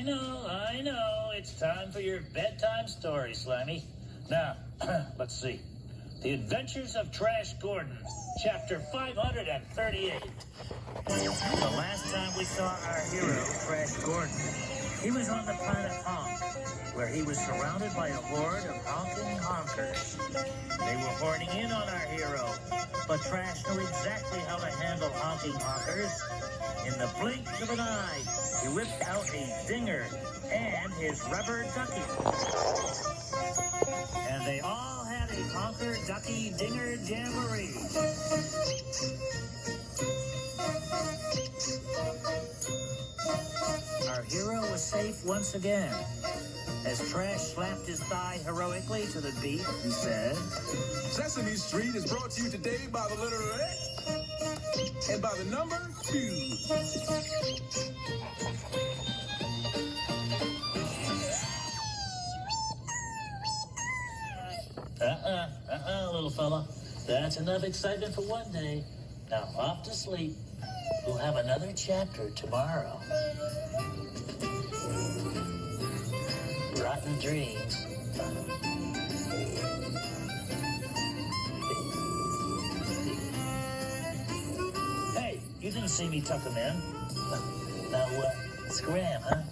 I know. It's time for your bedtime story, Slammy. Now, let's see. The Adventures of Trash Gordon, chapter 538. The last time we saw our hero, Trash Gordon, he was on the planet Honk, where he was surrounded by a horde of honking honkers. They were horning in on our hero, but Trash knew exactly how to handle honking honkers. In the blink of an eye, he whipped out a dinger and his rubber ducky. And they all had a honker ducky dinger jamboree. Our hero was safe once again. As Trash slapped his thigh heroically to the beat, he said, Sesame Street is brought to you today by the letter X and by the number 2. Little fella. That's enough excitement for one day. Now off to sleep. We'll have another chapter tomorrow. Rotten dreams. Hey, you didn't see me tuck him in. Now, scram, huh?